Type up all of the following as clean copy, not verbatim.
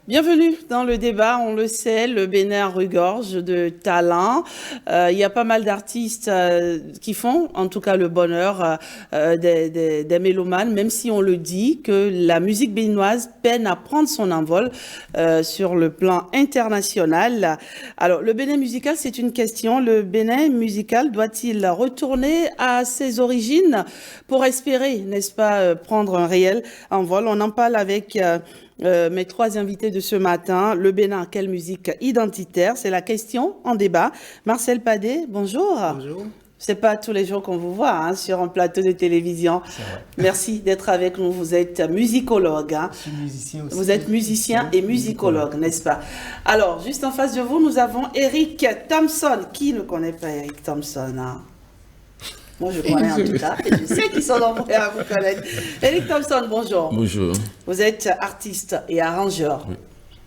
Bienvenue dans le débat, on le sait, le Bénin regorge de talents. Il y a pas mal d'artistes qui font, en tout cas, le bonheur des mélomanes, même si on le dit que la musique béninoise peine à prendre son envol sur le plan international. Alors, le Bénin musical, c'est une question. Le Bénin musical doit-il retourner à ses origines pour espérer, n'est-ce pas, prendre un réel envol? On en parle avec mes trois invités de ce matin. Le Bénin, quelle musique identitaire? C'est la question en débat. Marcel Padé, bonjour. Bonjour. C'est pas tous les jours qu'on vous voit sur un plateau de télévision. Merci d'être avec nous. Vous êtes musicologue. Je suis musicien aussi. Vous êtes musicien et musicologue, n'est-ce pas? Alors, juste en face de vous, nous avons Eric Thompson. Qui ne connaît pas Eric Thompson? Moi, je connais en tout cas, et je sais qu'ils sont nombreux à vous connaître. Eric Thompson, bonjour. Bonjour. Vous êtes artiste et arrangeur. Oui.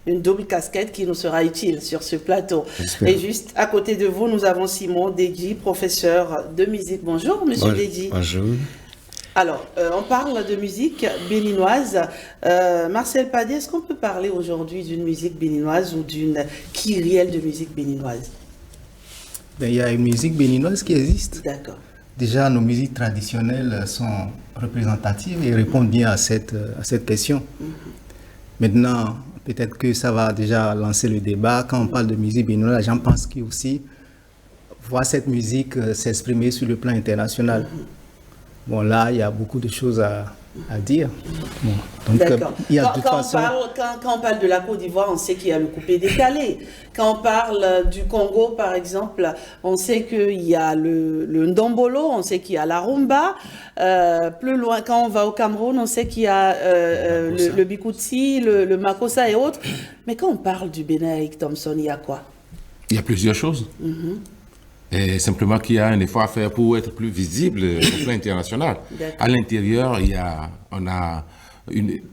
Une double casquette qui nous sera utile sur ce plateau. Et juste à côté de vous, nous avons Simon Deji, professeur de musique. Bonjour, monsieur Deji. Bonjour. Alors, on parle de musique béninoise. Marcel Padé, est-ce qu'on peut parler aujourd'hui d'une musique béninoise ou d'une kyrielle de musique béninoise? Il y a une musique béninoise qui existe. D'accord. Déjà, nos musiques traditionnelles sont représentatives et répondent bien à cette question. Maintenant, peut-être que ça va déjà lancer le débat. Quand on parle de musique béninoise, les gens pensent qu'ils aussi voir cette musique s'exprimer sur le plan international. Bon, là, il y a beaucoup de choses à dire. Bon, donc, d'accord. Il y a quand on parle de la Côte d'Ivoire, on sait qu'il y a le coupé-décalé. Quand on parle du Congo, par exemple, on sait qu'il y a le ndombolo, on sait qu'il y a la rumba. Plus loin, quand on va au Cameroun, on sait qu'il y a le bikutsi, le makossa et autres. Mais quand on parle du Bénin, Eric Thompson, il y a quoi? Il y a plusieurs choses. Et simplement qu'il y a un effort à faire pour être plus visible au plan international. À l'intérieur, on a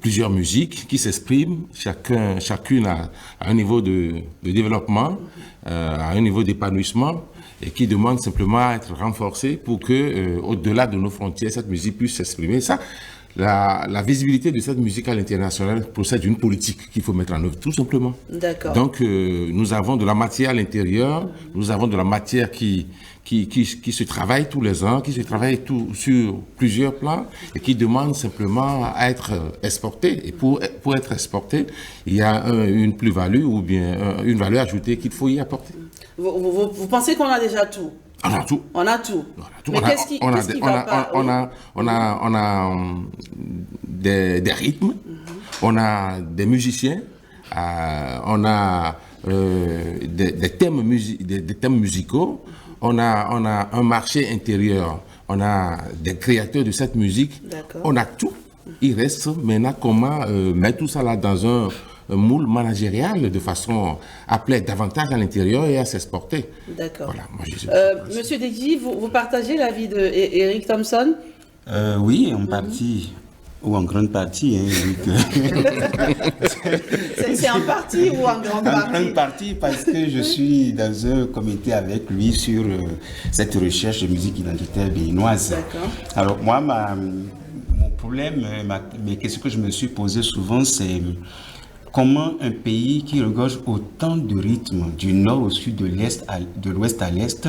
plusieurs musiques qui s'expriment, chacune à un niveau de développement, à un niveau d'épanouissement, et qui demandent simplement à être renforcées pour que, au-delà de nos frontières, cette musique puisse s'exprimer. Ça, la visibilité de cette musique à l'international procède d'une politique qu'il faut mettre en œuvre, tout simplement. D'accord. Donc, nous avons de la matière à l'intérieur, nous avons de la matière qui se travaille tous les ans, qui se travaille sur plusieurs plans et qui demande simplement à être exportée. Et pour être exportée, il y a une plus-value ou bien une valeur ajoutée qu'il faut y apporter. Vous pensez qu'on a déjà tout? On a tout. On a tout. Mais qu'est-ce qui va pas? On a des rythmes, on a des musiciens, on a des thèmes musicaux, on a un marché intérieur, on a des créateurs de cette musique, on a tout. Il reste maintenant comment mettre tout ça là dans un moule managérial de façon à plaire davantage à l'intérieur et à s'exporter. D'accord. Voilà, Monsieur Deji, vous partagez l'avis d'Eric Thompson? Oui, en partie, ou en grande partie. C'est en partie ou en grande partie? En grande partie, parce que je suis dans un comité avec lui sur cette recherche de musique identitaire béninoise. D'accord. Alors moi, mon problème, mais qu'est-ce que je me suis posé souvent, c'est comment un pays qui regorge autant de rythmes du nord au sud, de l'ouest à l'est,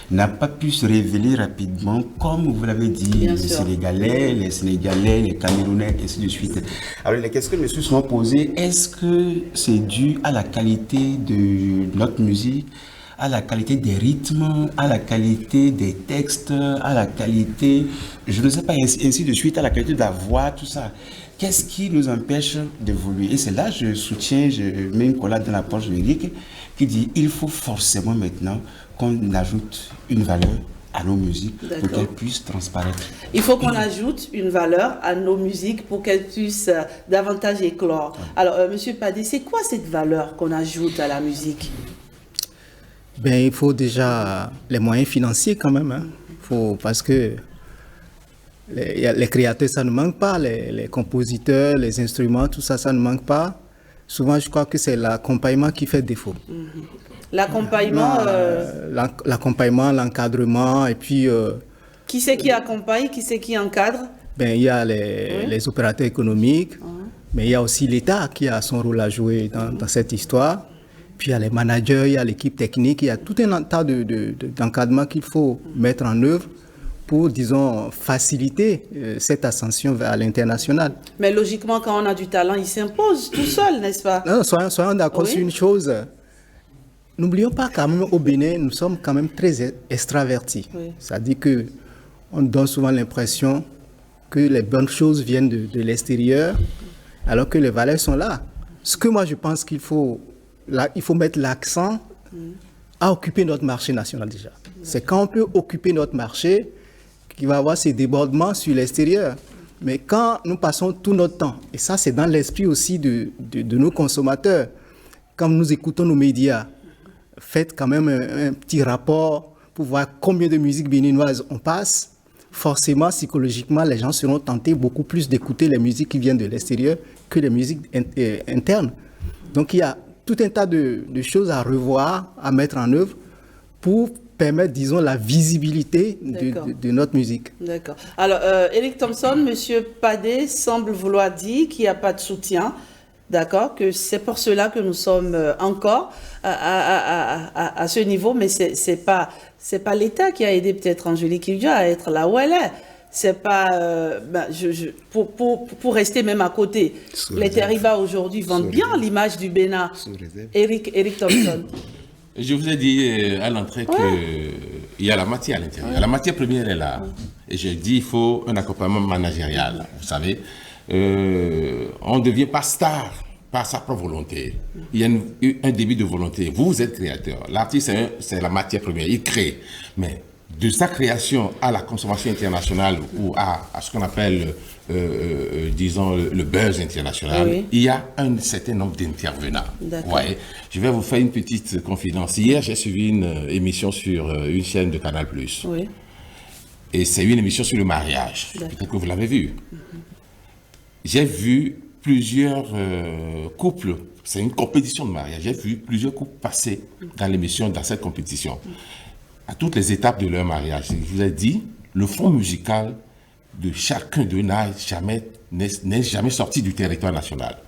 n'a pas pu se révéler rapidement, comme vous l'avez dit, les Sénégalais, les Camerounais, et ainsi de suite. Alors, la question que je me suis souvent posée, est-ce que c'est dû à la qualité de notre musique, à la qualité des rythmes, à la qualité des textes, à la qualité, je ne sais pas, ainsi de suite, à la qualité de la voix, tout ça. Qu'est-ce qui nous empêche d'évoluer? Et c'est là que je mets une collade dans la poche de Eric qui dit il faut forcément maintenant qu'on ajoute une valeur à nos musiques pour qu'elles puissent transparaître. Il faut qu'on ajoute une valeur à nos musiques pour qu'elles puissent davantage éclore. Alors, monsieur Padé, c'est quoi cette valeur qu'on ajoute à la musique? Il faut déjà les moyens financiers quand même. Parce que les créateurs, ça ne manque pas, les compositeurs, les instruments, tout ça, ça ne manque pas. Souvent, je crois que c'est l'accompagnement qui fait défaut. L'accompagnement L'accompagnement, l'encadrement, et puis... qui c'est qui accompagne, qui c'est qui encadre? Il y a les opérateurs économiques, Mais il y a aussi l'État qui a son rôle à jouer dans cette histoire. Puis il y a les managers, il y a l'équipe technique, il y a tout un tas d'encadrements qu'il faut mettre en œuvre pour, disons, faciliter cette ascension vers l'international. Mais logiquement, quand on a du talent, il s'impose tout seul, n'est-ce pas? Non, soyons d'accord sur une chose. N'oublions pas quand même au Bénin, nous sommes quand même très extravertis. Oui. C'est-à-dire qu'on donne souvent l'impression que les bonnes choses viennent de l'extérieur, alors que les valeurs sont là. Ce que moi je pense qu'il faut, il faut mettre l'accent à occuper notre marché national déjà. C'est quand on peut occuper notre marché qu'il va y avoir ces débordements sur l'extérieur. Mais quand nous passons tout notre temps, et ça c'est dans l'esprit aussi de nos consommateurs, quand nous écoutons nos médias, faites quand même un petit rapport pour voir combien de musique béninoise on passe. Forcément, psychologiquement, les gens seront tentés beaucoup plus d'écouter les musiques qui viennent de l'extérieur que les musiques internes. Donc il y a tout un tas de choses à revoir, à mettre en œuvre pour permettre, disons, la visibilité de notre musique. D'accord. Alors, Eric Thompson, M. Padé semble vouloir dire qu'il n'y a pas de soutien, d'accord, que c'est pour cela que nous sommes encore à ce niveau, mais c'est pas l'État qui a aidé peut-être Angélique Kidjo à être là où elle est. C'est pas pour rester même à côté. Les Terribas aujourd'hui vendent bien l'image du Bénin. Eric Thompson. Je vous ai dit à l'entrée qu'il y a la matière à l'intérieur. La matière première est là. Et je dis il faut un accompagnement managérial. Vous savez, on ne devient pas star par sa propre volonté. Il y a un début de volonté. Vous êtes créateur. L'artiste, c'est la matière première. Il crée. Mais de sa création à la consommation internationale ou à ce qu'on appelle, disons, le buzz international, il y a un certain nombre d'intervenants. Ouais. Je vais vous faire une petite confidence. Hier, j'ai suivi une émission sur une chaîne de Canal+. Oui. Et c'est une émission sur le mariage. Peut-être que vous l'avez vue. J'ai vu plusieurs couples. C'est une compétition de mariage. J'ai vu plusieurs couples passer dans l'émission, dans cette compétition. À toutes les étapes de leur mariage. Je vous ai dit, le fond musical de chacun d'eux n'est jamais sorti du territoire national.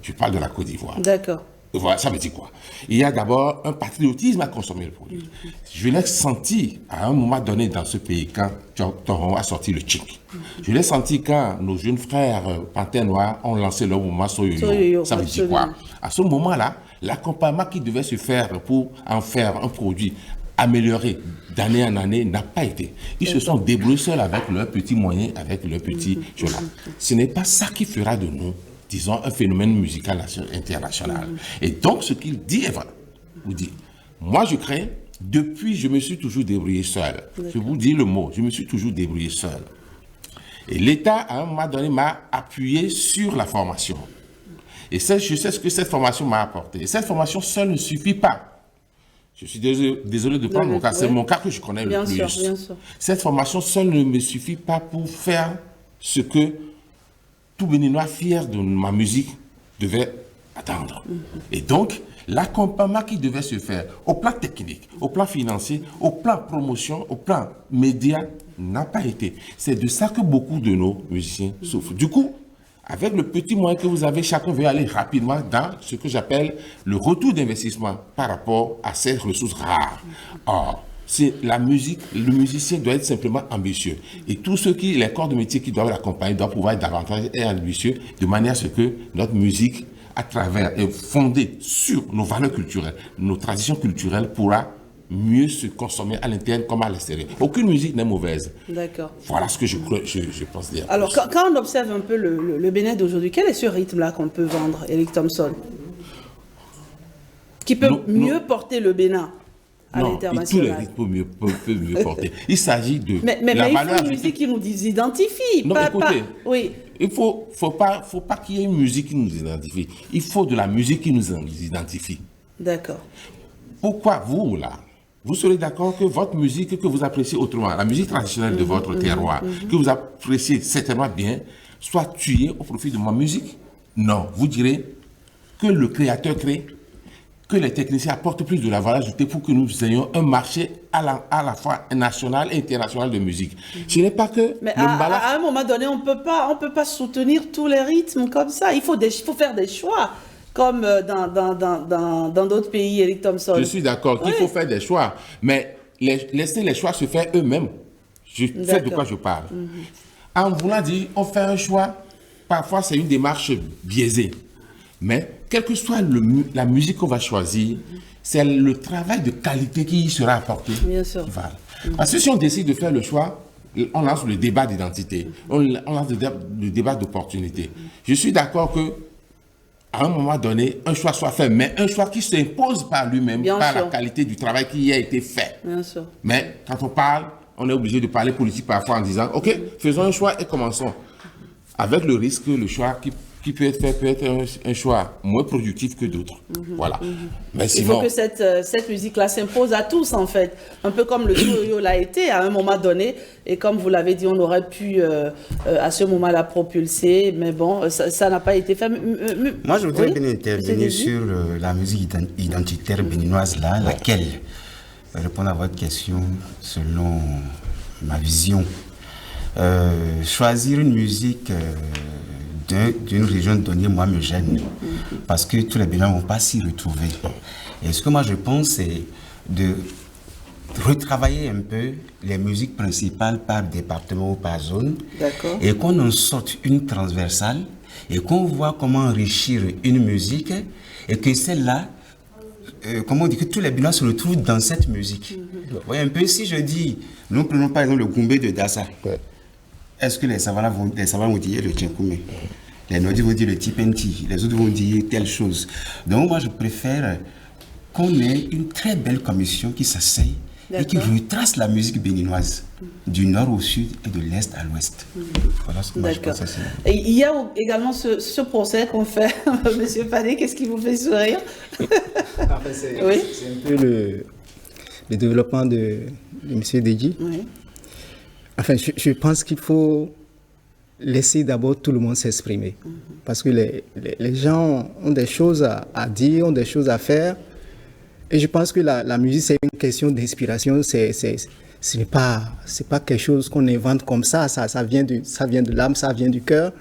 Je parle de la Côte d'Ivoire. D'accord. Voilà, ça veut dire quoi? Il y a d'abord un patriotisme à consommer le produit. Je l'ai senti à un moment donné dans ce pays quand Toron a sorti le tchik. Je l'ai senti quand nos jeunes frères Panthères Noirs ont lancé leur mouvement Soyoyo. Ça veut dire quoi? À ce moment-là, l'accompagnement qui devait se faire pour en faire un produit amélioré d'année en année n'a pas été. Ils se sont débrouillés seuls avec leurs petits moyens, avec leurs petits journaux. Ce n'est pas ça qui fera de nous, disons, un phénomène musical international. Et donc, ce qu'il dit est vrai. Vous dites, moi je crée, depuis je me suis toujours débrouillé seul. Je vous dis le mot, je me suis toujours débrouillé seul. Et l'État, à un moment donné, m'a appuyé sur la formation. Et je sais ce que cette formation m'a apporté. Et cette formation seule ne suffit pas. Je suis désolé de prendre mon cas. C'est mon cas que je connais le plus. Bien sûr. Cette formation seule ne me suffit pas pour faire ce que tout Béninois fier de ma musique devait attendre. Et donc, l'accompagnement qui devait se faire au plan technique, au plan financier, au plan promotion, au plan média, n'a pas été. C'est de ça que beaucoup de nos musiciens souffrent. Du coup, avec le petit moyen que vous avez, chacun veut aller rapidement dans ce que j'appelle le retour d'investissement par rapport à ces ressources rares. Or, c'est la musique, le musicien doit être simplement ambitieux. Et tous les corps de métier qui doivent l'accompagner doivent pouvoir être davantage ambitieux de manière à ce que notre musique, à travers, est fondée sur nos valeurs culturelles, nos traditions culturelles, pourra mieux se consommer à l'interne comme à l'extérieur. Aucune musique n'est mauvaise. D'accord. Voilà ce que je pense dire. Alors, quand on observe un peu le Bénin d'aujourd'hui, quel est ce rythme-là qu'on peut vendre, Eric Thompson? Qui peut mieux porter le Bénin à l'international? Tous les rythmes peuvent mieux porter. Il s'agit de mais il faut une musique qui nous identifie. Non, écoutez, oui. Il faut pas qu'il y ait une musique qui nous identifie. Il faut de la musique qui nous identifie. D'accord. Pourquoi vous, là, vous serez d'accord que votre musique que vous appréciez autrement, la musique traditionnelle de votre terroir, que vous appréciez certainement bien, soit tuée au profit de ma musique? Non, vous direz que le créateur crée, que les techniciens apportent plus de la valeur ajoutée pour que nous ayons un marché à la fois national et international de musique. Ce n'est pas que mais à un moment donné, on peut pas soutenir tous les rythmes comme ça. Il faut faire des choix, comme dans d'autres pays, Eric Thompson. Je suis d'accord qu'il faut faire des choix, mais laisser les choix se faire eux-mêmes. Je sais de quoi je parle. En voulant dire, on fait un choix, parfois c'est une démarche biaisée. Mais, quelle que soit la musique qu'on va choisir, c'est le travail de qualité qui y sera apporté. Bien sûr. Parce que si on décide de faire le choix, on lance le débat d'identité, on lance le débat d'opportunité. Je suis d'accord que à un moment donné, un choix soit fait, mais un choix qui s'impose par lui-même, par la qualité du travail qui a été fait. Bien sûr. Mais quand on parle, on est obligé de parler politique parfois en disant, OK, faisons un choix et commençons. Avec le risque que le choix qui peut être fait peut être un choix moins productif que d'autres. Voilà. Mais sinon, il faut que cette musique-là s'impose à tous, en fait. Un peu comme le yo-yo l'a été à un moment donné. Et comme vous l'avez dit, on aurait pu, à ce moment-là, propulser. Mais bon, ça n'a pas été fait. Moi, je voudrais bien intervenir sur la musique identitaire béninoise, là, laquelle, répondre à votre question, selon ma vision, choisir une musique d'une région donnée, moi, me gêne. Parce que tous les Béninois ne vont pas s'y retrouver. Et ce que moi, je pense, c'est de retravailler un peu les musiques principales par département ou par zone. D'accord. Et qu'on en sorte une transversale et qu'on voit comment enrichir une musique et que celle-là, comment on dit, que tous les Béninois se retrouvent dans cette musique. Vous voyez un peu, si je dis, nous prenons par exemple le Goumbé de Dassa. Est-ce que les Savannah vont dire le Tchenkoumé? Les Nordis vont dire le Tipenti, les autres vont dire telle chose. Donc moi je préfère qu'on ait une très belle commission qui s'asseye et qui retrace la musique béninoise du nord au sud et de l'est à l'ouest. Voilà ce que moi je pense. Et il y a également ce procès qu'on fait, Monsieur Padé, qu'est-ce qui vous fait sourire? C'est un peu le développement de M. Deji. Oui. Enfin, je pense qu'il faut laisser d'abord tout le monde s'exprimer. Parce que les gens ont des choses à dire, ont des choses à faire. Et je pense que la musique, c'est une question d'inspiration. Ce n'est pas quelque chose qu'on invente comme ça. Ça vient de l'âme, ça vient du cœur.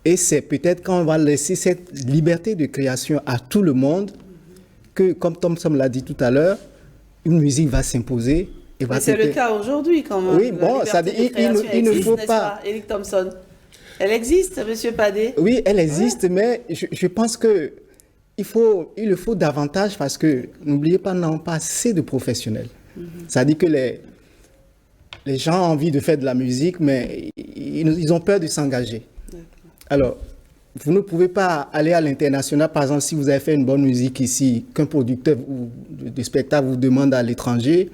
Et c'est peut-être quand on va laisser cette liberté de création à tout le monde que, comme Thompson l'a dit tout à l'heure, une musique va s'imposer. Mais c'est le cas aujourd'hui, quand même. Oui, bon, ça dit, il ne faut pas... Eric Thompson, elle existe, Monsieur Padé? Oui, elle existe, mais je pense que il le faut davantage parce que, n'oubliez pas, nous n'avons pas assez de professionnels. Ça dit que les gens ont envie de faire de la musique, mais ils ont peur de s'engager. Alors, vous ne pouvez pas aller à l'international, par exemple, si vous avez fait une bonne musique ici, qu'un producteur de spectacle vous demande à l'étranger,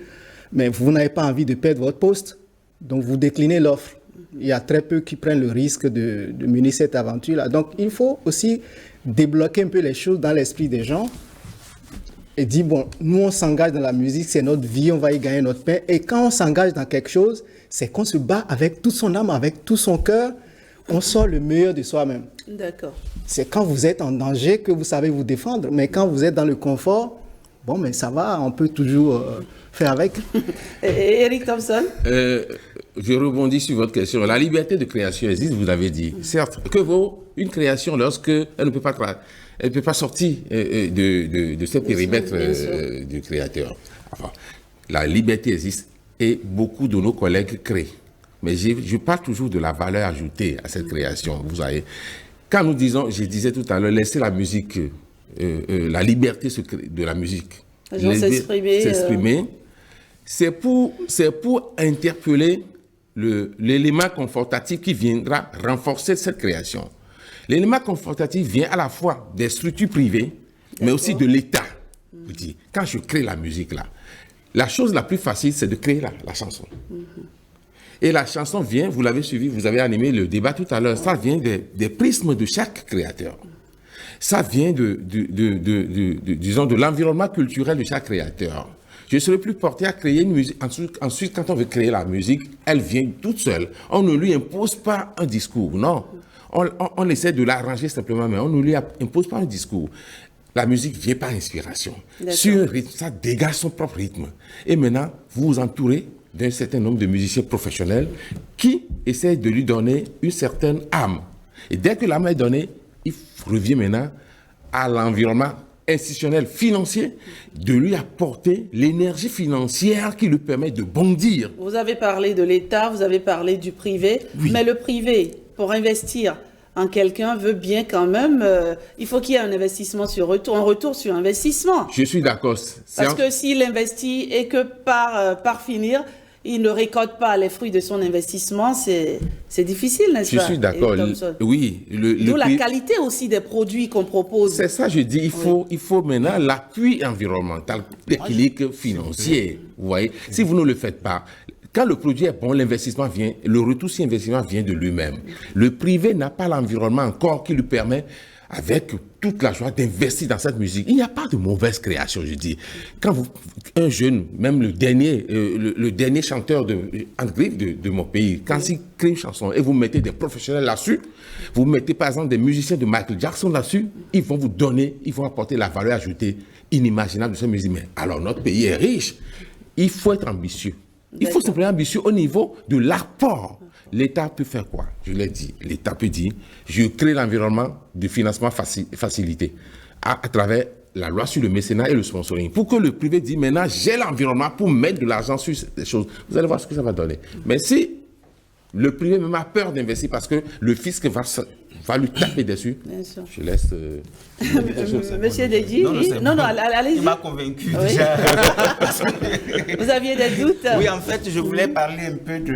mais vous n'avez pas envie de perdre votre poste, donc vous déclinez l'offre. Il y a très peu qui prennent le risque de mener cette aventure-là. Donc il faut aussi débloquer un peu les choses dans l'esprit des gens et dire, bon, nous on s'engage dans la musique, c'est notre vie, on va y gagner notre pain. Et quand on s'engage dans quelque chose, c'est qu'on se bat avec toute son âme, avec tout son cœur, on sort le meilleur de soi-même. D'accord. C'est quand vous êtes en danger que vous savez vous défendre, mais quand vous êtes dans le confort, bon, mais ça va, on peut toujours... faire avec. Et Eric Thompson? Je rebondis sur votre question. La liberté de création existe, vous l'avez dit. Certes, que vaut une création lorsque elle ne peut pas sortir de ce périmètre du créateur. Enfin, la liberté existe et beaucoup de nos collègues créent. Mais je parle toujours de la valeur ajoutée à cette création. Vous savez, quand nous disons, je disais tout à l'heure, laisser la musique, la liberté de la musique, s'exprimer, c'est pour interpeller l'élément confortatif qui viendra renforcer cette création. L'élément confortatif vient à la fois des structures privées, mais aussi de l'État. Quand je crée la musique, là, la chose la plus facile, c'est de créer la chanson. Et la chanson vient, vous l'avez suivi, vous avez animé le débat tout à l'heure, ça vient des prismes de chaque créateur. Ça vient disons, de l'environnement culturel de chaque créateur. Je serais plus porté à créer une musique. Ensuite, quand on veut créer la musique, elle vient toute seule. On ne lui impose pas un discours, non. On essaie de l'arranger simplement, mais on ne lui impose pas un discours. La musique vient par inspiration. Sur un rythme, ça dégage son propre rythme. Et maintenant, vous vous entourez d'un certain nombre de musiciens professionnels qui essaient de lui donner une certaine âme. Et dès que l'âme est donnée, il revient maintenant à l'environnement institutionnel, financier, de lui apporter l'énergie financière qui lui permet de bondir. Vous avez parlé de l'État, vous avez parlé du privé, mais le privé, pour investir en quelqu'un, veut bien quand même, il faut qu'il y ait un investissement sur retour, un retour sur investissement. Je suis d'accord. Parce que s'il investit et que par finir, il ne récolte pas les fruits de son investissement, c'est difficile, n'est-ce pas? Je suis d'accord. Oui. D'où la qualité aussi des produits qu'on propose. C'est ça, je dis, il faut maintenant l'appui environnemental, technique, financier. Vous voyez, si vous ne le faites pas, quand le produit est bon, l'investissement vient, le retour sur investissement vient de lui-même. Le privé n'a pas l'environnement encore qui lui permet, avec toute la joie, d'investir dans cette musique. Il n'y a pas de mauvaise création, je dis. Quand un jeune, même le dernier chanteur de mon pays, quand il crée une chanson et vous mettez des professionnels là-dessus, vous mettez par exemple des musiciens de Michael Jackson là-dessus, ils vont vous donner, ils vont apporter la valeur ajoutée inimaginable de cette musique. Mais alors notre pays est riche, il faut être ambitieux. Il faut simplement être ambitieux au niveau de l'apport. L'État peut faire quoi? Je l'ai dit. L'État peut dire, je crée l'environnement de financement facilité à travers la loi sur le mécénat et le sponsoring. Pour que le privé dise, maintenant, j'ai l'environnement pour mettre de l'argent sur ces choses. Vous allez voir ce que ça va donner. Mais si le privé même a peur d'investir parce que le fisc va lui taper dessus, je laisse... Monsieur Deji, non, allez-y. Il m'a convaincu déjà. Vous aviez des doutes? Oui, en fait, je voulais parler un peu de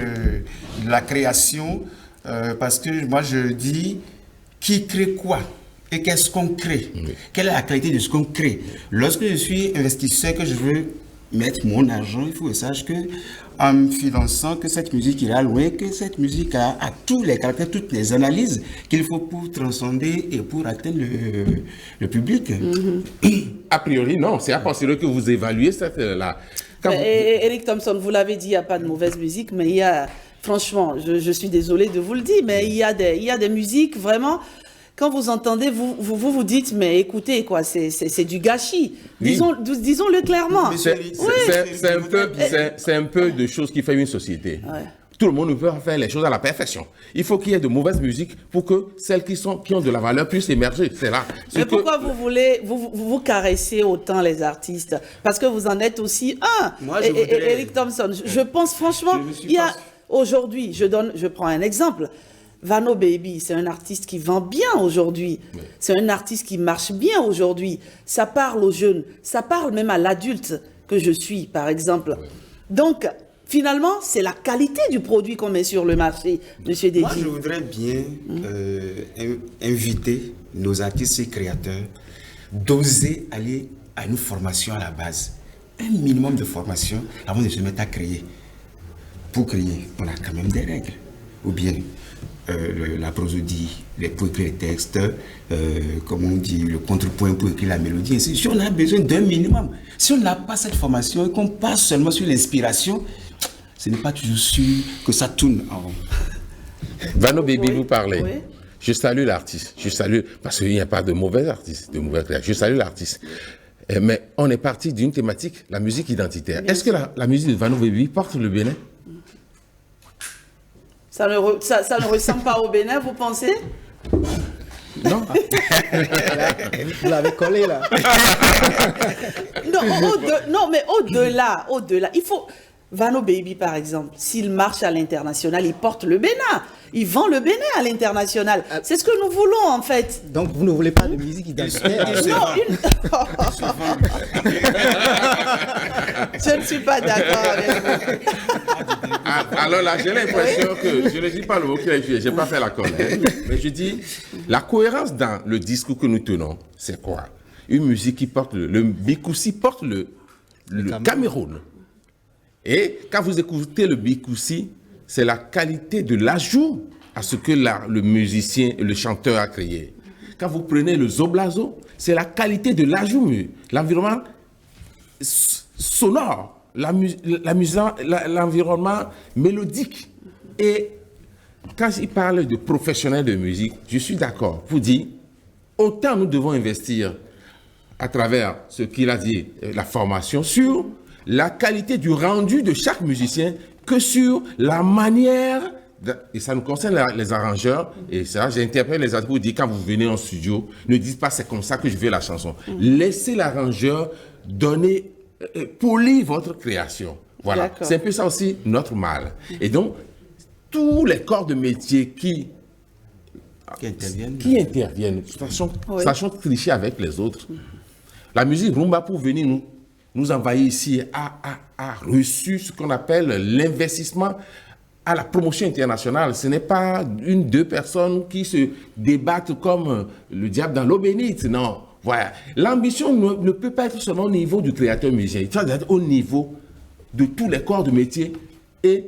la création, parce que moi je dis, qui crée quoi? Et qu'est-ce qu'on crée? Quelle est la qualité de ce qu'on crée? Lorsque je suis investisseur, que je veux mettre mon argent, il faut que je sache que, en me finançant, que cette musique ira loin, que cette musique a tous les caractères, toutes les analyses qu'il faut pour transcender et pour atteindre le public. A priori, non. C'est à posteriori que vous évaluez cette-là. Eric Thompson, vous l'avez dit, il n'y a pas de mauvaise musique, mais il y a, franchement, je suis désolé de vous le dire, mais il y a des musiques vraiment... Quand vous entendez, vous dites, mais écoutez, quoi, c'est du gâchis. Disons-le clairement. C'est un peu de choses qui fait une société. Ouais. Tout le monde veut faire les choses à la perfection. Il faut qu'il y ait de mauvaises musiques pour que celles qui ont de la valeur puissent émerger. C'est là. Mais pourquoi vous voulez, vous caressez autant les artistes? Parce que vous en êtes aussi un. Moi, Eric Thompson, je pense franchement, il y a aujourd'hui, je prends un exemple. Vano Baby, c'est un artiste qui vend bien aujourd'hui. Oui. C'est un artiste qui marche bien aujourd'hui. Ça parle aux jeunes, ça parle même à l'adulte que je suis, par exemple. Oui. Donc, finalement, c'est la qualité du produit qu'on met sur le marché, Monsieur Deji. Moi, je voudrais bien inviter nos artistes et créateurs d'oser aller à une formation à la base. Un minimum de formation avant de se mettre à créer. Pour créer, on a quand même des règles. Ou bien... la prosodie, pour écrire les textes, comme on dit, le contrepoint pour écrire la mélodie. Ainsi, si on a besoin d'un minimum, si on n'a pas cette formation et qu'on passe seulement sur l'inspiration, ce n'est pas toujours sûr que ça tourne en rond. Vano Baby, vous parlez. Oui. Je salue l'artiste. Je salue, parce qu'il n'y a pas de mauvais artistes, de mauvais créateurs. Je salue l'artiste. Mais on est parti d'une thématique, la musique identitaire. Est-ce que la musique de Vano Baby porte le Bénin? Ça ne ressemble pas au Bénin, vous pensez? Non. Vous l'avez collé là. Non, mais au-delà, il faut... Vano Baby, par exemple, s'il marche à l'international, il porte le Bénin. Il vend le Bénin à l'international. C'est ce que nous voulons, en fait. Donc, vous ne voulez pas de musique identitaire? Je ne suis pas d'accord avec vous. Alors là, j'ai l'impression que, je ne dis pas le mot qu'il a utilisé, je n'ai pas fait la colère, mais je dis, la cohérence dans le discours que nous tenons, c'est quoi? Une musique qui porte, le Bikoussi porte le Cameroun. Et quand vous écoutez le Bikoussi, c'est la qualité de l'ajout à ce que le musicien, le chanteur a créé. Quand vous prenez le Zoblazo, c'est la qualité de l'ajout, l'environnement sonore, l'environnement mélodique. Et quand il parle de professionnels de musique, je suis d'accord pour dire, autant nous devons investir à travers ce qu'il a dit, la formation, sur la qualité du rendu de chaque musicien que sur la manière, et ça nous concerne les arrangeurs, et ça, j'interpelle les artistes pour dire quand vous venez en studio, ne dites pas c'est comme ça que je veux la chanson. Laissez l'arrangeur donner, polir votre création. Voilà, c'est un peu ça aussi notre mal. Et donc, tous les corps de métier qui interviennent, sachant tricher avec les autres. La musique rumba, pour venir nous envahir ici, a reçu ce qu'on appelle l'investissement à la promotion internationale. Ce n'est pas deux personnes qui se débattent comme le diable dans l'eau bénite, non. Voilà. L'ambition ne peut pas être seulement au niveau du créateur musicien, il faut être au niveau de tous les corps de métier et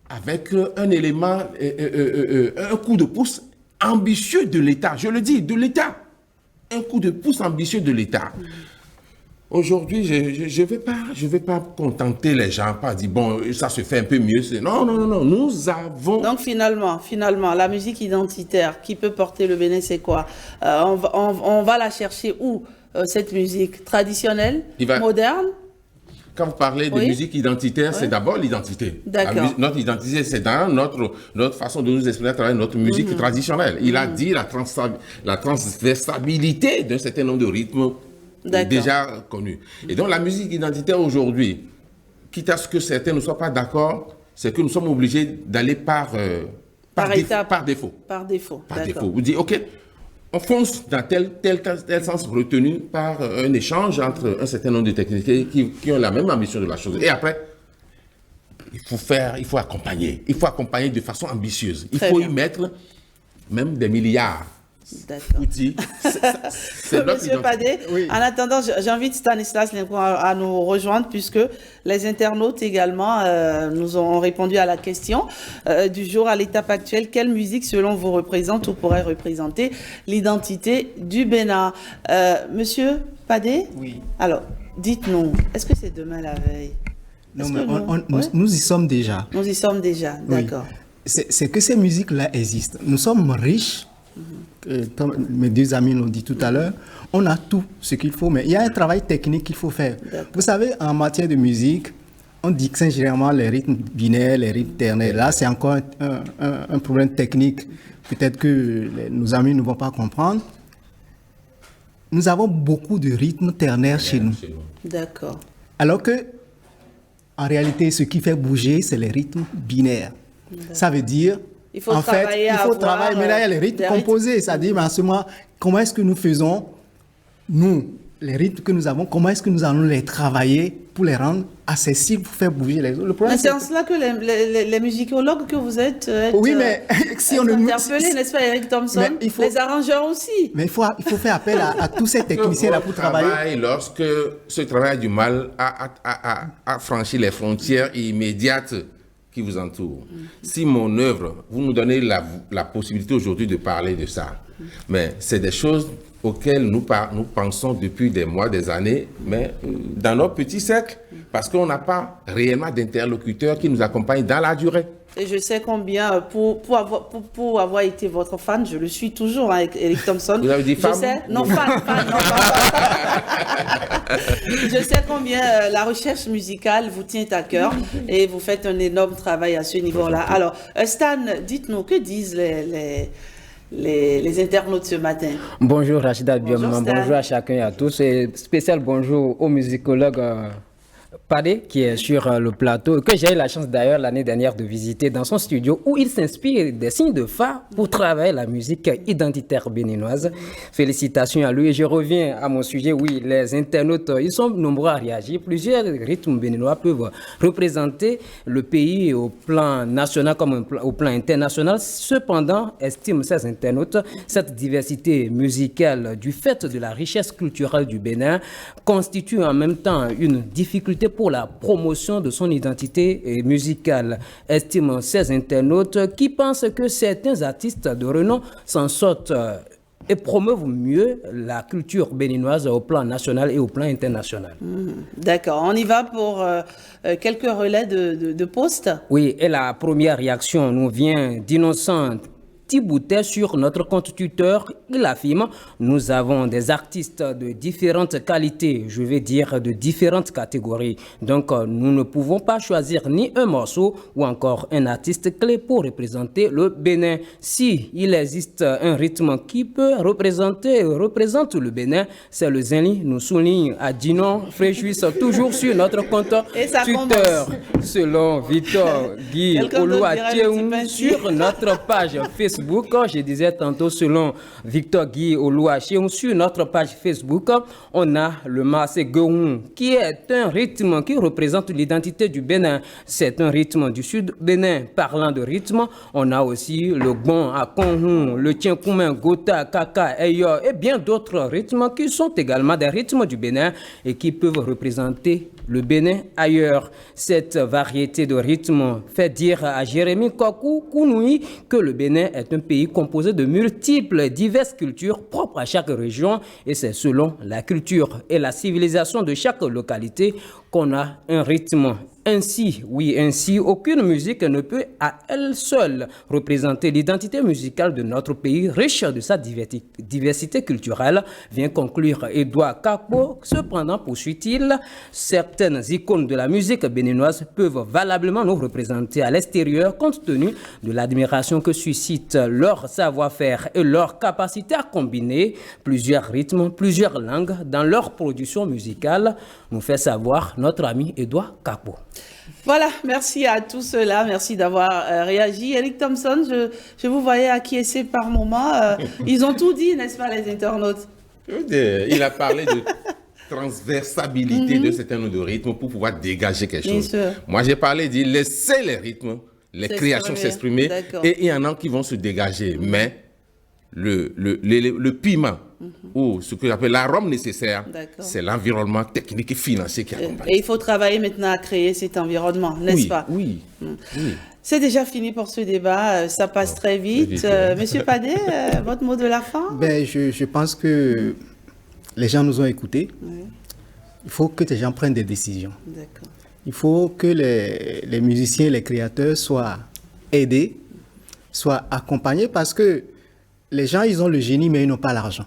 avec un élément, un coup de pouce ambitieux de l'État. Je le dis, de l'État. Un coup de pouce ambitieux de l'État. Aujourd'hui, je ne vais pas contenter les gens, pas dire, bon, ça se fait un peu mieux. Non, nous avons... Donc finalement, la musique identitaire qui peut porter le Bénin, c'est quoi? On va la chercher où, cette musique? Traditionnelle? Moderne? Quand vous parlez de musique identitaire, c'est d'abord l'identité. Notre identité, c'est dans notre façon de nous exprimer à travers notre musique traditionnelle. Il a dit la transversabilité d'un certain nombre de rythmes déjà connus. Et donc la musique identitaire aujourd'hui, quitte à ce que certains ne soient pas d'accord, c'est que nous sommes obligés d'aller par défaut. Par défaut. Vous dites, OK, on fonce dans tel sens retenu par un échange entre un certain nombre de techniciens qui ont la même ambition de la chose. Et après, il faut accompagner. Il faut accompagner de façon ambitieuse. Il faut y mettre même des milliards. Outils. Monsieur Padé, en attendant, j'invite Stanislas Lincoln à nous rejoindre puisque les internautes également nous ont répondu à la question du jour. À l'étape actuelle, quelle musique selon vous représente ou pourrait représenter l'identité du Bénin? Monsieur Padé? Oui. Alors, dites-nous, est-ce que c'est demain la veille? Non, mais nous y sommes déjà. Nous y sommes déjà, d'accord. C'est que ces musiques-là existent. Nous sommes riches. Comme mes deux amis l'ont dit tout à l'heure, on a tout ce qu'il faut, mais il y a un travail technique qu'il faut faire. Vous savez, en matière de musique, on distingue généralement les rythmes binaires, les rythmes ternaires. Là, c'est encore un problème technique. Peut-être que nos amis ne vont pas comprendre. Nous avons beaucoup de rythmes ternaires chez nous. D'accord. Alors que, en réalité, ce qui fait bouger, c'est les rythmes binaires. Ça veut dire... Il faut travailler. Mais là, il y a les rythmes composés. C'est-à-dire, en ce moment, comment est-ce que nous faisons, nous, les rythmes que nous avons, comment est-ce que nous allons les travailler pour les rendre accessibles, pour faire bouger les autres? C'est en cela que les musicologues que vous êtes, oui, mais si on interpellés, n'est-ce pas, Eric Thompson? Les arrangeurs aussi. Mais il faut faire appel à tous ces techniciens-là pour travailler. Lorsque ce travail a du mal à franchir les frontières immédiates qui vous entoure. Si mon œuvre, vous nous donnez la possibilité aujourd'hui de parler de ça, mais c'est des choses auxquelles nous pensons depuis des mois, des années, mais dans notre petit cercle, parce qu'on n'a pas réellement d'interlocuteurs qui nous accompagnent dans la durée. Et je sais combien, pour avoir été votre fan, je le suis toujours, hein, avec Eric Thompson. Vous avez dit fan? Non, fan, non, je sais combien la recherche musicale vous tient à cœur et vous faites un énorme travail à ce niveau-là. Alors, Stan, dites-nous, que disent les internautes ce matin? Bonjour Rachida Biamman, bonjour à chacun et à tous. Et spécial bonjour au musicologue Padé qui est sur le plateau, que j'ai eu la chance d'ailleurs l'année dernière de visiter dans son studio où il s'inspire des signes de phare pour travailler la musique identitaire béninoise. Félicitations à lui et je reviens à mon sujet. Oui, les internautes, ils sont nombreux à réagir. Plusieurs rythmes béninois peuvent représenter le pays au plan national comme au plan international. Cependant, estiment ces internautes, cette diversité musicale du fait de la richesse culturelle du Bénin constitue en même temps une difficulté pour la promotion de son identité musicale, estiment ces internautes qui pensent que certains artistes de renom s'en sortent et promeuvent mieux la culture béninoise au plan national et au plan international. D'accord, on y va pour quelques relais de postes. Oui, et la première réaction nous vient d'Innocent Thiboutet sur notre compte Twitter. Il affirme « Nous avons des artistes de différentes qualités, je vais dire de différentes catégories. Donc, nous ne pouvons pas choisir ni un morceau ou encore un artiste clé pour représenter le Bénin. Si il existe un rythme qui peut représente le Bénin, c'est le Zenli, nous souligne Adinon Fréjouis toujours sur notre compte Twitter. Selon Victor Guy Oluatieum sur notre page Facebook, je disais tantôt selon Victor Guy Oluatieum sur notre page Facebook, on a le Massé Gohun qui est un rythme qui représente l'identité du Bénin. C'est un rythme du sud Bénin. Parlant de rythme, on a aussi le Gbon à Konhun, le Tienkoumen, Gota, Kaka, Eyo et bien d'autres rythmes qui sont également des rythmes du Bénin et qui peuvent représenter le Bénin ailleurs. Cette variété de rythmes fait dire à Jérémy Kokou Kounoui que le Bénin est un pays composé de multiples et diverses cultures propres à chaque région et c'est selon la culture et la civilisation de chaque localité qu'on a un rythme. Ainsi, aucune musique ne peut à elle seule représenter l'identité musicale de notre pays, riche de sa diversité culturelle, vient conclure Edouard Kakpo. Cependant, poursuit-il, certaines icônes de la musique béninoise peuvent valablement nous représenter à l'extérieur compte tenu de l'admiration que suscite leur savoir-faire et leur capacité à combiner plusieurs rythmes, plusieurs langues dans leur production musicale, nous fait savoir notre ami Edouard Kakpo. Voilà, merci à tous ceux-là, merci d'avoir réagi. Eric Thompson, je vous voyais acquiescer par moment. Ils ont tout dit, n'est-ce pas, les internautes? Il a parlé de transversabilité de certains nombre de rythmes pour pouvoir dégager quelque chose. Moi, j'ai parlé de laisser les rythmes, les créations s'exprimer, et il y en a qui vont se dégager. Mais le piment, ou ce que j'appelle l'arôme nécessaire, c'est l'environnement technique et financier qui accompagne. Et il faut travailler maintenant à créer cet environnement, n'est-ce pas? Oui. C'est déjà fini pour ce débat, ça passe très vite. Monsieur Padé, votre mot de la fin? Je pense que les gens nous ont écoutés. Il faut que les gens prennent des décisions. Il faut que les musiciens, les créateurs soient aidés, soient accompagnés parce que les gens, ils ont le génie, mais ils n'ont pas l'argent.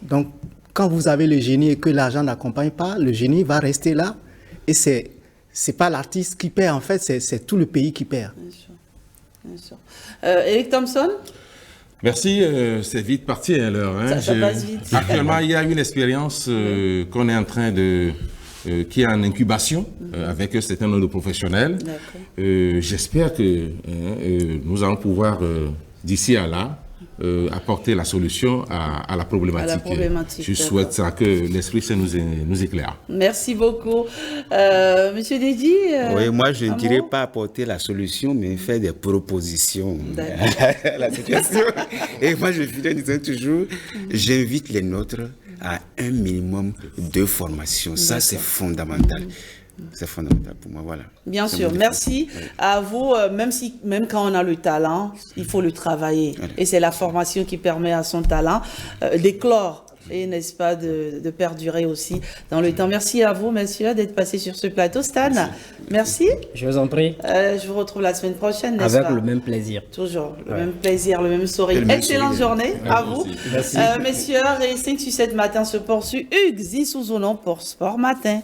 Donc, quand vous avez le génie et que l'argent n'accompagne pas, le génie va rester là. Et c'est pas l'artiste qui perd, en fait, c'est tout le pays qui perd. Bien sûr. Eric Thompson? Merci, c'est vite parti à l'heure. Ça passe vite. Actuellement, il y a une expérience qu'on est en train qui est en incubation avec un certain nombre de professionnels. J'espère que nous allons pouvoir, d'ici à là, apporter la solution à la problématique. Je souhaite ça, que l'Esprit Saint nous éclaire. Merci beaucoup. Monsieur Dedi? Oui, moi je ne dirais pas apporter la solution, mais faire des propositions à la situation. Et moi je finis disant toujours, j'invite les nôtres à un minimum de formation. Ça c'est fondamental. C'est fondamental pour moi, voilà. Bien sûr, merci à vous. Même quand on a le talent, il faut le travailler. Et c'est la formation qui permet à son talent d'éclore et, n'est-ce pas, de perdurer aussi dans le temps. Merci à vous, messieurs, d'être passés sur ce plateau. Stan, merci. Je vous en prie. Je vous retrouve la semaine prochaine, n'est-ce pas? Avec le même plaisir. Toujours, le même plaisir, le même sourire. Excellente journée à vous. Merci. Messieurs, et 5 sur 7 matin se poursuit. Hugues Zissouzonon pour Sport Matin.